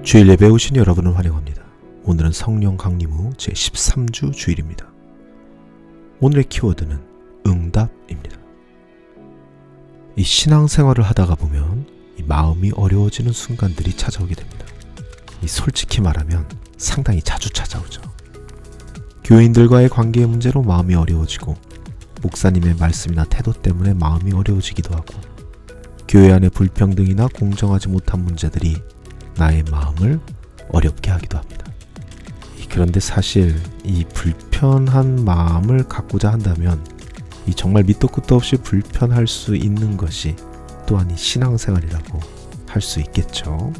주일 예배에 오신 여러분을 환영합니다. 오늘은 성령 강림 후 제13주 주일입니다. 오늘의 키워드는 응답입니다. 이 신앙생활을 하다가 보면 이 마음이 어려워지는 순간들이 찾아오게 됩니다. 이 솔직히 말하면 상당히 자주 찾아오죠. 교인들과의 관계의 문제로 마음이 어려워지고, 목사님의 말씀이나 태도 때문에 마음이 어려워지기도 하고, 교회 안의 불평등이나 공정하지 못한 문제들이 나의 마음을 어렵게 하기도 합니다. 그런데 사실 이 불편한 마음을 갖고자 한다면 이 정말 밑도 끝도 없이 불편할 수 있는 것이 또한 이 신앙생활이라고 할 수 있겠죠.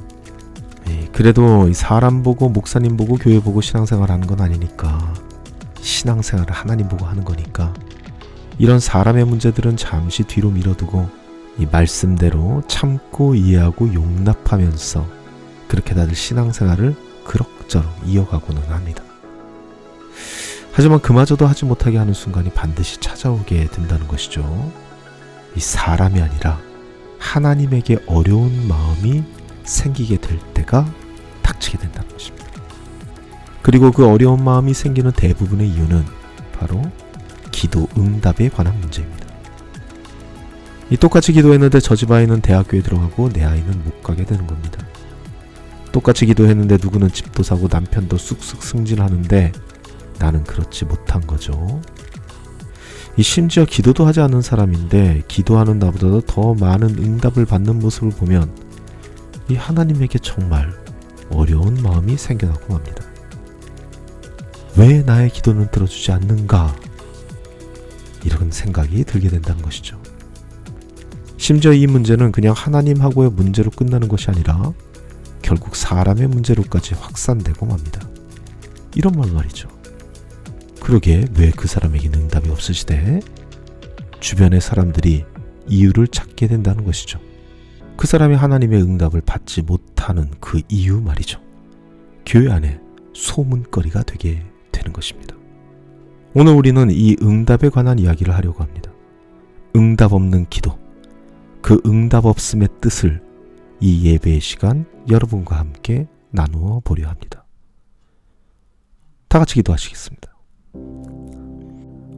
그래도 사람 보고 목사님 보고 교회 보고 신앙생활 하는 건 아니니까, 신앙생활을 하나님 보고 하는 거니까 이런 사람의 문제들은 잠시 뒤로 밀어두고 이 말씀대로 참고 이해하고 용납하면서 그렇게 다들 신앙생활을 그럭저럭 이어가고는 합니다. 하지만 그마저도 하지 못하게 하는 순간이 반드시 찾아오게 된다는 것이죠. 이 사람이 아니라 하나님에게 어려운 마음이 생기게 될 때가 닥치게 된다는 것입니다. 그리고 그 어려운 마음이 생기는 대부분의 이유는 바로 기도 응답에 관한 문제입니다. 이 똑같이 기도했는데 저 집 아이는 대학교에 들어가고 내 아이는 못 가게 되는 겁니다. 똑같이 기도했는데 누구는 집도 사고 남편도 쑥쑥 승진하는데 나는 그렇지 못한 거죠. 이 심지어 기도도 하지 않는 사람인데 기도하는 나보다도 더 많은 응답을 받는 모습을 보면 이 하나님에게 정말 어려운 마음이 생겨나고 맙니다. 왜 나의 기도는 들어주지 않는가? 이런 생각이 들게 된다는 것이죠. 심지어 이 문제는 그냥 하나님하고의 문제로 끝나는 것이 아니라 결국 사람의 문제로까지 확산되고 맙니다. 이런 말이죠. 그러게 왜 그 말에게 응답이 없으시대? 주변의 사람들이 이유를 찾게 된다는 것이죠. 그 사람이 하나님의 응답을 받지 못하는 그 이유 말이죠. 교회 안에 소문거리가 되게 되는 것입니다. 오늘 우리는 이 응답에 관한 이야기를 하려고 합니다. 응답 없는 기도, 그 응답 없음의 뜻을 이 예배의 시간 여러분과 함께 나누어 보려 합니다. 다 같이 기도하시겠습니다.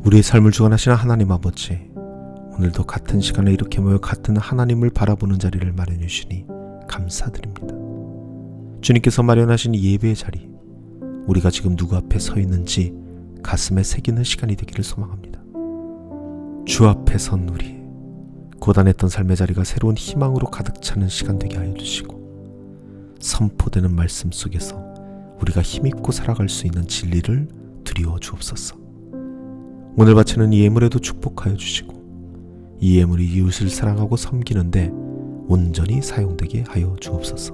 우리의 삶을 주관하시는 하나님 아버지, 오늘도 같은 시간에 이렇게 모여 같은 하나님을 바라보는 자리를 마련해 주시니 감사드립니다. 주님께서 마련하신 이 예배의 자리, 우리가 지금 누구 앞에 서 있는지 가슴에 새기는 시간이 되기를 소망합니다. 주 앞에 선 우리, 고단했던 삶의 자리가 새로운 희망으로 가득 차는 시간 되게 하여 주시고, 선포되는 말씀 속에서 우리가 힘있고 살아갈 수 있는 진리를 드리워 주옵소서. 오늘 바치는 이 예물에도 축복하여 주시고, 이 예물이 이웃을 사랑하고 섬기는데 온전히 사용되게 하여 주옵소서.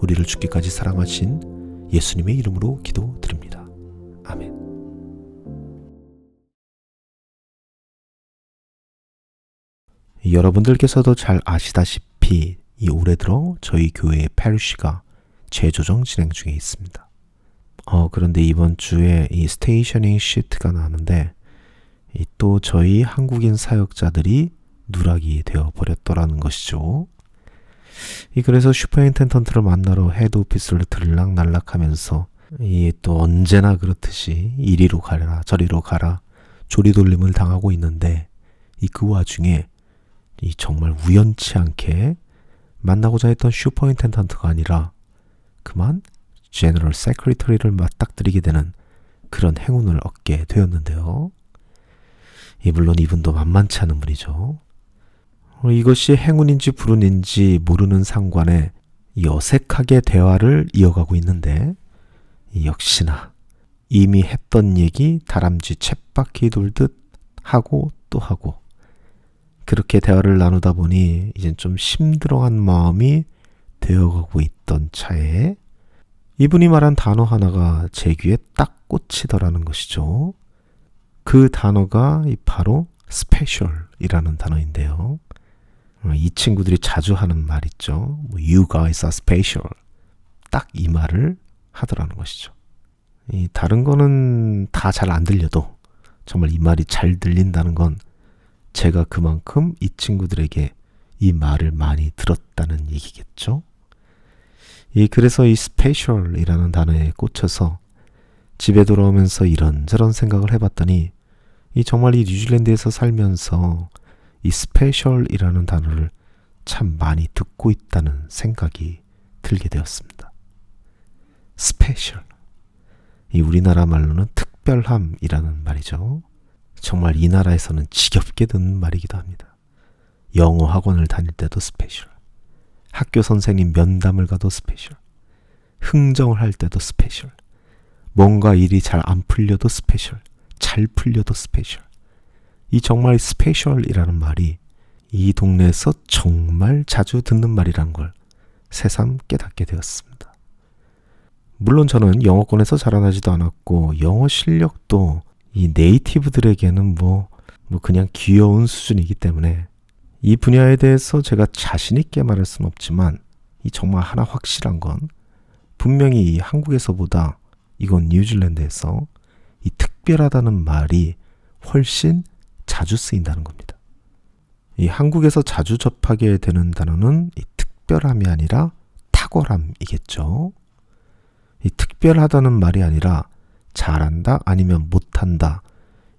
우리를 죽기까지 사랑하신 예수님의 이름으로 기도드립니다. 아멘. 여러분들께서도 잘 아시다시피 이 올해 들어 저희 교회의 페르시가 재조정 진행 중에 있습니다. 그런데 이번 주에 이 스테이셔닝 시트가 나왔는데 또 저희 한국인 사역자들이 누락이 되어 버렸더라는 것이죠. 그래서 슈퍼인텐던트를 만나러 헤드오피스를 들락날락하면서 또 언제나 그렇듯이 이리로 가라 저리로 가라 조리돌림을 당하고 있는데, 그 와중에 정말 우연치 않게 만나고자 했던 슈퍼인텐던트가 아니라 그만 제너럴 세크리터리를 맞닥뜨리게 되는 그런 행운을 얻게 되었는데요. 물론 이분도 만만치 않은 분이죠. 이것이 행운인지 불운인지 모르는 상관에 어색하게 대화를 이어가고 있는데, 역시나 이미 했던 얘기 다람쥐 쳇바퀴 돌듯 하고 또 하고, 그렇게 대화를 나누다 보니 이젠 좀 힘들어한 마음이 되어가고 있던 차에 이분이 말한 단어 하나가 제 귀에 딱 꽂히더라는 것이죠. 그 단어가 바로 special이라는 단어인데요. 이 친구들이 자주 하는 말 있죠. You guys are special. 딱 이 말을 하더라는 것이죠. 다른 거는 다 잘 안 들려도 정말 이 말이 잘 들린다는 건 제가 그만큼 이 친구들에게 이 말을 많이 들었다는 얘기겠죠. 그래서 이 스페셜이라는 단어에 꽂혀서 집에 돌아오면서 이런저런 생각을 해봤더니 정말 이 뉴질랜드에서 살면서 이 스페셜이라는 단어를 참 많이 듣고 있다는 생각이 들게 되었습니다. 스페셜. 우리나라 말로는 특별함이라는 말이죠. 정말 이 나라에서는 지겹게 듣는 말이기도 합니다. 영어 학원을 다닐 때도 스페셜. 학교 선생님 면담을 가도 스페셜. 흥정을 할 때도 스페셜. 뭔가 일이 잘 안 풀려도 스페셜. 잘 풀려도 스페셜. 정말 스페셜이라는 말이 이 동네에서 정말 자주 듣는 말이란 걸 새삼 깨닫게 되었습니다. 물론 저는 영어권에서 자라나지도 않았고 영어 실력도 이 네이티브들에게는 뭐 그냥 귀여운 수준이기 때문에 이 분야에 대해서 제가 자신 있게 말할 수는 없지만 정말 하나 확실한 건 분명히 한국에서보다 이건 뉴질랜드에서 특별하다는 말이 훨씬 자주 쓰인다는 겁니다. 한국에서 자주 접하게 되는 단어는 특별함이 아니라 탁월함이겠죠. 특별하다는 말이 아니라 잘한다 아니면 못한다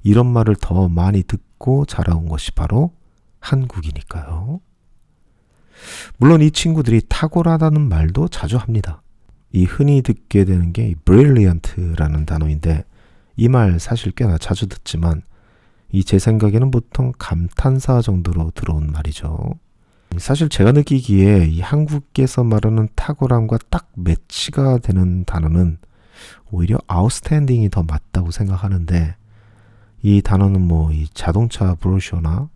이런 말을 더 많이 듣고 자라온 것이 바로 한국이니까요. 물론 이 친구들이 탁월하다는 말도 자주 합니다. 흔히 듣게 되는 게 brilliant라는 단어인데 이 말 사실 꽤나 자주 듣지만 제 생각에는 보통 감탄사 정도로 들어온 말이죠. 사실 제가 느끼기에 이 한국에서 말하는 탁월함과 딱 매치가 되는 단어는 오히려 outstanding이 더 맞다고 생각하는데 이 단어는 이 자동차 브로셔나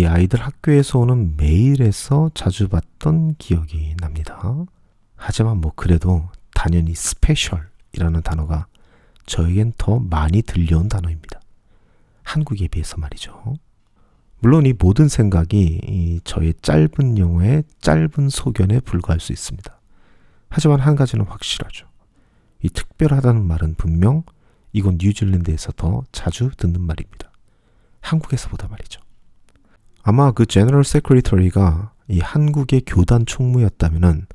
아이들 학교에서 오는 메일에서 자주 봤던 기억이 납니다. 하지만 그래도 당연히 스페셜이라는 단어가 저에겐 더 많이 들려온 단어입니다. 한국에 비해서 말이죠. 물론 이 모든 생각이 저의 짧은 영어의 짧은 소견에 불과할 수 있습니다. 하지만 한 가지는 확실하죠. 특별하다는 말은 분명 이건 뉴질랜드에서 더 자주 듣는 말입니다. 한국에서보다 말이죠. 아마 그 제너럴 세크리터리가 한국의 교단 총무였다면은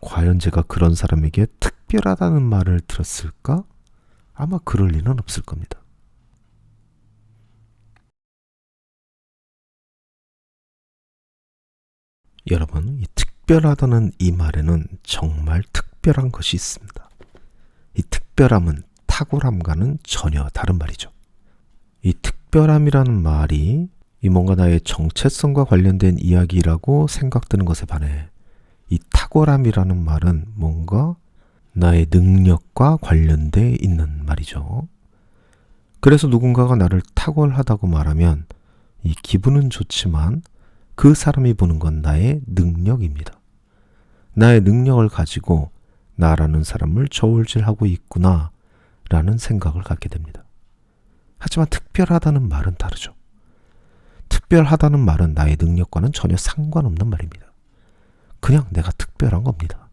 과연 제가 그런 사람에게 특별하다는 말을 들었을까? 아마 그럴 리는 없을 겁니다. 여러분, 특별하다는 이 말에는 정말 특별한 것이 있습니다. 특별함은 탁월함과는 전혀 다른 말이죠. 특별함이라는 말이 뭔가 나의 정체성과 관련된 이야기라고 생각되는 것에 반해 탁월함이라는 말은 뭔가 나의 능력과 관련돼 있는 말이죠. 그래서 누군가가 나를 탁월하다고 말하면 기분은 좋지만 그 사람이 보는 건 나의 능력입니다. 나의 능력을 가지고 나라는 사람을 저울질하고 있구나 라는 생각을 갖게 됩니다. 하지만 특별하다는 말은 다르죠. 특별하다는 말은 나의 능력과는 전혀 상관없는 말입니다. 그냥 내가 특별한 겁니다.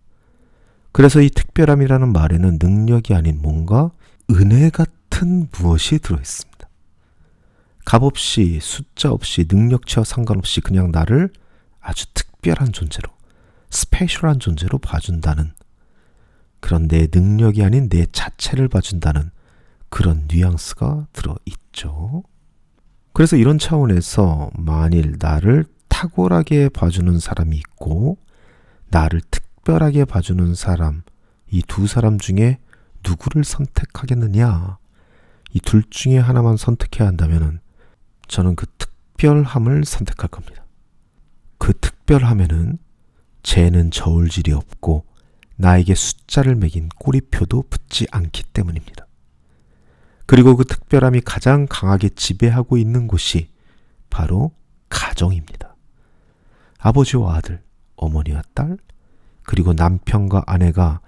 그래서 특별함이라는 말에는 능력이 아닌 뭔가 은혜 같은 무엇이 들어있습니다. 값 없이 숫자 없이 능력치와 상관없이 그냥 나를 아주 특별한 존재로 스페셜한 존재로 봐준다는 그런 내 능력이 아닌 내 자체를 봐준다는 그런 뉘앙스가 들어있죠. 그래서 이런 차원에서 만일 나를 탁월하게 봐주는 사람이 있고 나를 특별하게 봐주는 사람, 이 두 사람 중에 누구를 선택하겠느냐? 이 둘 중에 하나만 선택해야 한다면 저는 그 특별함을 선택할 겁니다. 그 특별함에는 쟤는 저울질이 없고 나에게 숫자를 매긴 꼬리표도 붙지 않기 때문입니다. 그리고 그 특별함이 가장 강하게 지배하고 있는 곳이 바로 가정입니다. 아버지와 아들, 어머니와 딸, 그리고 남편과 아내가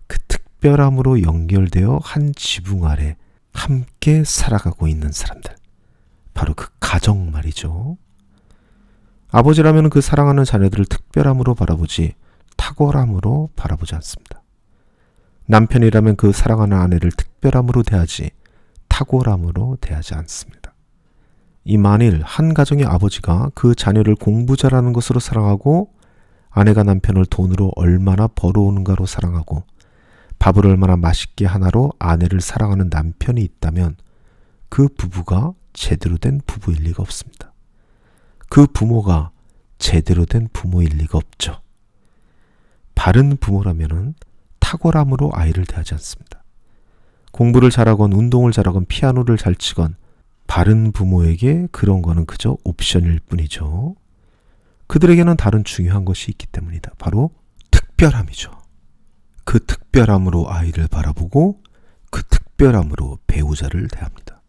그 특별함으로 연결되어 한 지붕 아래 함께 살아가고 있는 사람들. 바로 그 가정 말이죠. 아버지라면 그 사랑하는 자녀들을 특별함으로 바라보지 탁월함으로 바라보지 않습니다. 남편이라면 그 사랑하는 아내를 특별함으로 대하지 탁월함으로 대하지 않습니다. 만일 한 가정의 아버지가 그 자녀를 공부 잘하는 것으로 사랑하고 아내가 남편을 돈으로 얼마나 벌어오는가로 사랑하고 밥을 얼마나 맛있게 하나로 아내를 사랑하는 남편이 있다면 그 부부가 제대로 된 부부일 리가 없습니다. 그 부모가 제대로 된 부모일 리가 없죠. 바른 부모라면은 탁월함으로 아이를 대하지 않습니다. 공부를 잘하건 운동을 잘하건 피아노를 잘 치건 바른 부모에게 그런 거는 그저 옵션일 뿐이죠. 그들에게는 다른 중요한 것이 있기 때문이다. 바로 특별함이죠. 그 특별함으로 아이를 바라보고 그 특별함으로 배우자를 대합니다.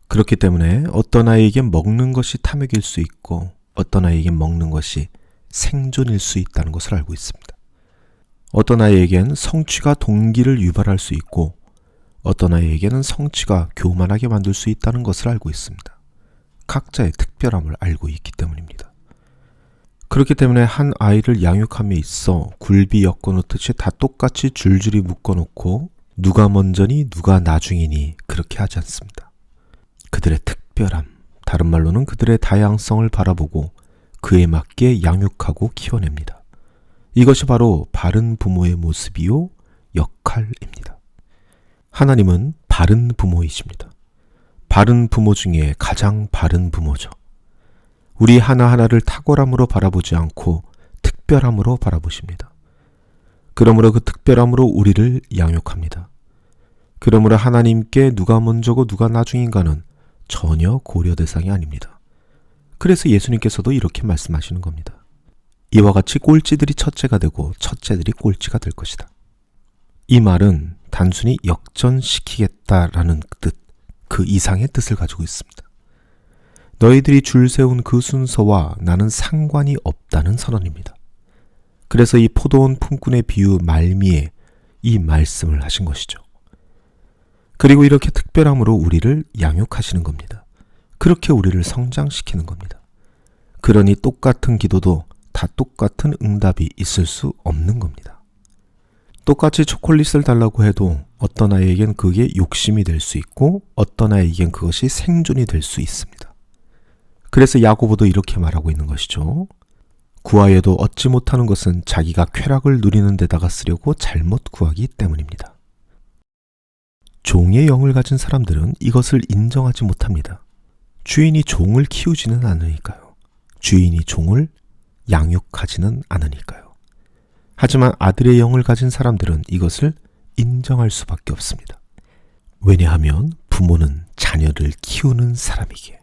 그렇기 때문에 어떤 아이에겐 먹는 것이 탐욕일 수 있고 어떤 아이에겐 먹는 것이 생존일 수 있다는 것을 알고 있습니다. 어떤 아이에겐 성취가 동기를 유발할 수 있고 어떤 아이에게는 성취가 교만하게 만들 수 있다는 것을 알고 있습니다. 각자의 특별함을 알고 있기 때문입니다. 그렇기 때문에 한 아이를 양육함에 있어 굴비 엮어놓듯이 다 똑같이 줄줄이 묶어놓고 누가 먼저니 누가 나중이니 그렇게 하지 않습니다. 그들의 특별함, 다른 말로는 그들의 다양성을 바라보고 그에 맞게 양육하고 키워냅니다. 이것이 바로 바른 부모의 모습이요 역할입니다. 하나님은 바른 부모이십니다. 바른 부모 중에 가장 바른 부모죠. 우리 하나하나를 탁월함으로 바라보지 않고 특별함으로 바라보십니다. 그러므로 그 특별함으로 우리를 양육합니다. 그러므로 하나님께 누가 먼저고 누가 나중인가는 전혀 고려 대상이 아닙니다. 그래서 예수님께서도 이렇게 말씀하시는 겁니다. 이와 같이 꼴찌들이 첫째가 되고 첫째들이 꼴찌가 될 것이다. 이 말은 단순히 역전시키겠다라는 뜻, 그 이상의 뜻을 가지고 있습니다. 너희들이 줄 세운 그 순서와 나는 상관이 없다는 선언입니다. 그래서 이 포도원 품꾼의 비유 말미에 이 말씀을 하신 것이죠. 그리고 이렇게 특별함으로 우리를 양육하시는 겁니다. 그렇게 우리를 성장시키는 겁니다. 그러니 똑같은 기도도 다 똑같은 응답이 있을 수 없는 겁니다. 똑같이 초콜릿을 달라고 해도 어떤 아이에겐 그게 욕심이 될 수 있고 어떤 아이에겐 그것이 생존이 될 수 있습니다. 그래서 야고보도 이렇게 말하고 있는 것이죠. 구하여도 얻지 못하는 것은 자기가 쾌락을 누리는 데다가 쓰려고 잘못 구하기 때문입니다. 종의 영을 가진 사람들은 이것을 인정하지 못합니다. 주인이 종을 키우지는 않으니까요. 주인이 종을 양육하지는 않으니까요. 하지만 아들의 영을 가진 사람들은 이것을 인정할 수밖에 없습니다. 왜냐하면 부모는 자녀를 키우는 사람이기에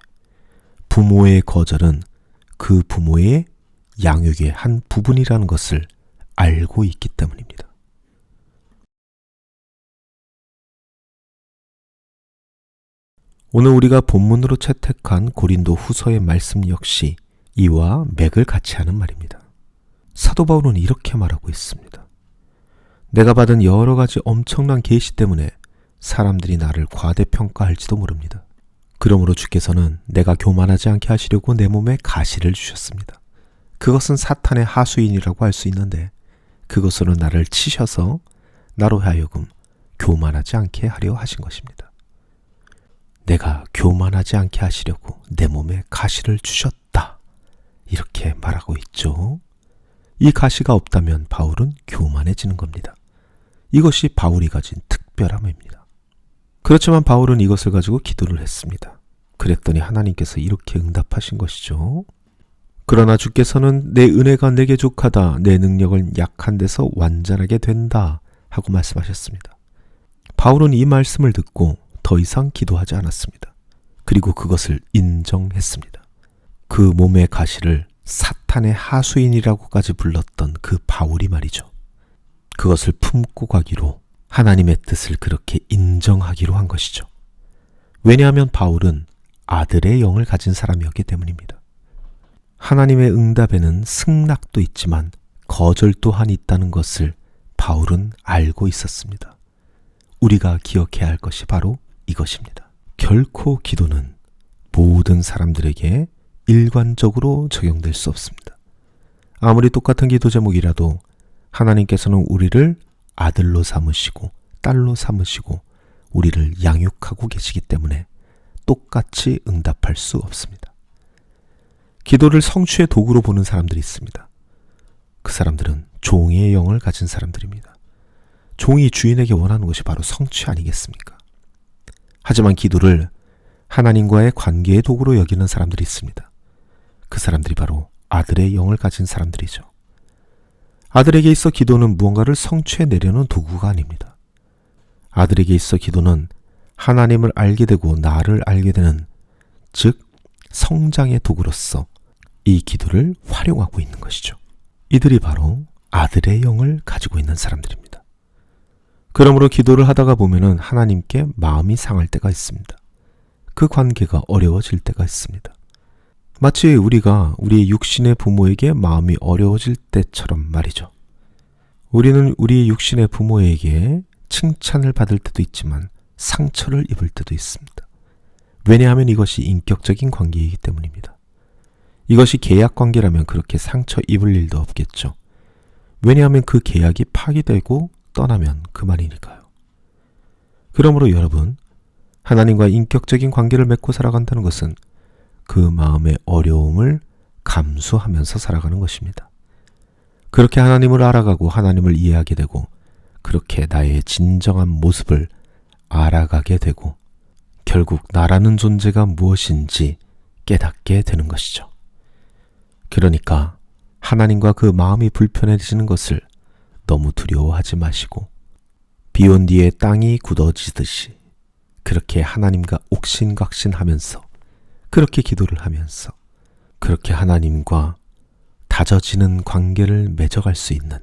부모의 거절은 그 부모의 양육의 한 부분이라는 것을 알고 있기 때문입니다. 오늘 우리가 본문으로 채택한 고린도 후서의 말씀 역시 이와 맥을 같이 하는 말입니다. 사도 바울은 이렇게 말하고 있습니다. 내가 받은 여러 가지 엄청난 계시 때문에 사람들이 나를 과대평가할지도 모릅니다. 그러므로 주께서는 내가 교만하지 않게 하시려고 내 몸에 가시를 주셨습니다. 그것은 사탄의 하수인이라고 할 수 있는데 그것으로 나를 치셔서 나로 하여금 교만하지 않게 하려 하신 것입니다. 내가 교만하지 않게 하시려고 내 몸에 가시를 주셨다. 이렇게 말하고 있죠. 이 가시가 없다면 바울은 교만해지는 겁니다. 이것이 바울이 가진 특별함입니다. 그렇지만 바울은 이것을 가지고 기도를 했습니다. 그랬더니 하나님께서 이렇게 응답하신 것이죠. 그러나 주께서는 내 은혜가 내게 족하다, 내 능력은 약한 데서 완전하게 된다 하고 말씀하셨습니다. 바울은 이 말씀을 듣고 더 이상 기도하지 않았습니다. 그리고 그것을 인정했습니다. 그 몸의 가시를 사탄의 하수인이라고까지 불렀던 그 바울이 말이죠. 그것을 품고 가기로, 하나님의 뜻을 그렇게 인정하기로 한 것이죠. 왜냐하면 바울은 아들의 영을 가진 사람이었기 때문입니다. 하나님의 응답에는 승낙도 있지만 거절 또한 있다는 것을 바울은 알고 있었습니다. 우리가 기억해야 할 것이 바로 이것입니다. 결코 기도는 모든 사람들에게 일관적으로 적용될 수 없습니다. 아무리 똑같은 기도 제목이라도 하나님께서는 우리를 아들로 삼으시고 딸로 삼으시고 우리를 양육하고 계시기 때문에 똑같이 응답할 수 없습니다. 기도를 성취의 도구로 보는 사람들이 있습니다. 그 사람들은 종의 영을 가진 사람들입니다. 종이 주인에게 원하는 것이 바로 성취 아니겠습니까? 하지만 기도를 하나님과의 관계의 도구로 여기는 사람들이 있습니다. 그 사람들이 바로 아들의 영을 가진 사람들이죠. 아들에게 있어 기도는 무언가를 성취해내려는 도구가 아닙니다. 아들에게 있어 기도는 하나님을 알게 되고 나를 알게 되는, 즉 성장의 도구로서 이 기도를 활용하고 있는 것이죠. 이들이 바로 아들의 영을 가지고 있는 사람들입니다. 그러므로 기도를 하다가 보면은 하나님께 마음이 상할 때가 있습니다. 그 관계가 어려워질 때가 있습니다. 마치 우리가 우리의 육신의 부모에게 마음이 어려워질 때처럼 말이죠. 우리는 우리 육신의 부모에게 칭찬을 받을 때도 있지만 상처를 입을 때도 있습니다. 왜냐하면 이것이 인격적인 관계이기 때문입니다. 이것이 계약 관계라면 그렇게 상처 입을 일도 없겠죠. 왜냐하면 그 계약이 파기되고 떠나면 그만이니까요. 그러므로 여러분, 하나님과 인격적인 관계를 맺고 살아간다는 것은 그 마음의 어려움을 감수하면서 살아가는 것입니다. 그렇게 하나님을 알아가고 하나님을 이해하게 되고 그렇게 나의 진정한 모습을 알아가게 되고 결국 나라는 존재가 무엇인지 깨닫게 되는 것이죠. 그러니까 하나님과 그 마음이 불편해지는 것을 너무 두려워하지 마시고 비온 뒤에 땅이 굳어지듯이 그렇게 하나님과 옥신각신하면서 그렇게 기도를 하면서 그렇게 하나님과 다져지는 관계를 맺어갈 수 있는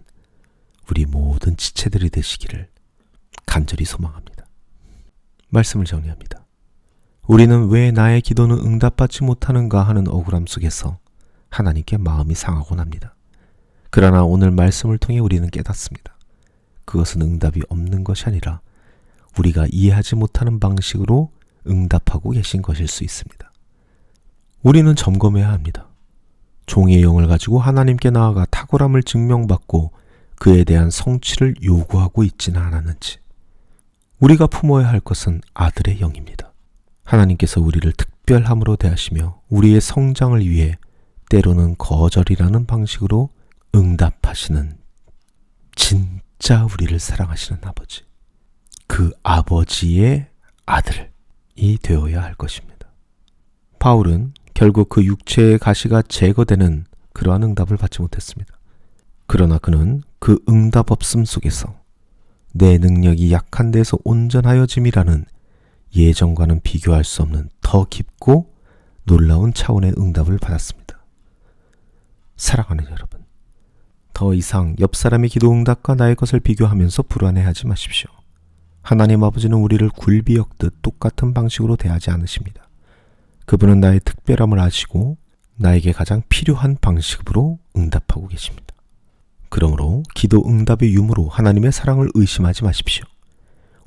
우리 모든 지체들이 되시기를 간절히 소망합니다. 말씀을 정리합니다. 우리는 왜 나의 기도는 응답받지 못하는가 하는 억울함 속에서 하나님께 마음이 상하곤 합니다. 그러나 오늘 말씀을 통해 우리는 깨닫습니다. 그것은 응답이 없는 것이 아니라 우리가 이해하지 못하는 방식으로 응답하고 계신 것일 수 있습니다. 우리는 점검해야 합니다. 종의 영을 가지고 하나님께 나아가 탁월함을 증명받고 그에 대한 성취를 요구하고 있지는 않았는지. 우리가 품어야 할 것은 아들의 영입니다. 하나님께서 우리를 특별함으로 대하시며 우리의 성장을 위해 때로는 거절이라는 방식으로 응답하시는 진짜 우리를 사랑하시는 아버지. 그 아버지의 아들이 되어야 할 것입니다. 바울은 결국 그 육체의 가시가 제거되는 그러한 응답을 받지 못했습니다. 그러나 그는 그 응답 없음 속에서 내 능력이 약한 데서 온전하여짐이라는 예전과는 비교할 수 없는 더 깊고 놀라운 차원의 응답을 받았습니다. 사랑하는 여러분, 더 이상 옆 사람의 기도 응답과 나의 것을 비교하면서 불안해하지 마십시오. 하나님 아버지는 우리를 굴비 엮듯 똑같은 방식으로 대하지 않으십니다. 그분은 나의 특별함을 아시고 나에게 가장 필요한 방식으로 응답하고 계십니다. 그러므로 기도 응답의 유무로 하나님의 사랑을 의심하지 마십시오.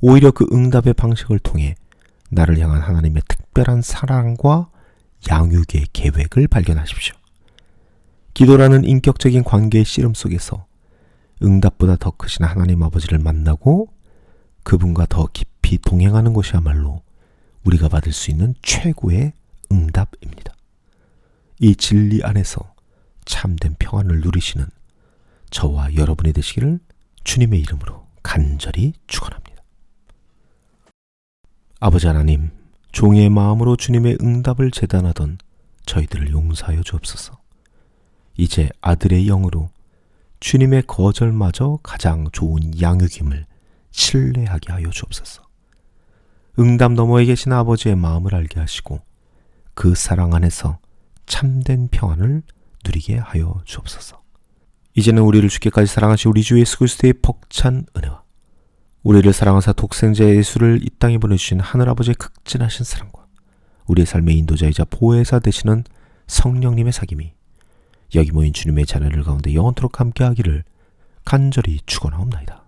오히려 그 응답의 방식을 통해 나를 향한 하나님의 특별한 사랑과 양육의 계획을 발견하십시오. 기도라는 인격적인 관계의 씨름 속에서 응답보다 더 크신 하나님 아버지를 만나고 그분과 더 깊이 동행하는 것이야말로 우리가 받을 수 있는 최고의 응답입니다. 이 진리 안에서 참된 평안을 누리시는 저와 여러분이 되시기를 주님의 이름으로 간절히 축원합니다. 아버지 하나님, 종의 마음으로 주님의 응답을 재단하던 저희들을 용서하여 주옵소서. 이제 아들의 영으로 주님의 거절마저 가장 좋은 양육임을 신뢰하게 하여 주옵소서. 응답 너머에 계신 아버지의 마음을 알게 하시고 그 사랑 안에서 참된 평안을 누리게 하여 주옵소서. 이제는 우리를 죽기까지 사랑하신 우리 주 예수 그리스도의 벅찬 은혜와 우리를 사랑하사 독생자 예수를 이 땅에 보내주신 하늘아버지의 극진하신 사랑과 우리의 삶의 인도자이자 보혜사 되시는 성령님의 사귐이 여기 모인 주님의 자녀들 가운데 영원토록 함께하기를 간절히 축원하옵나이다.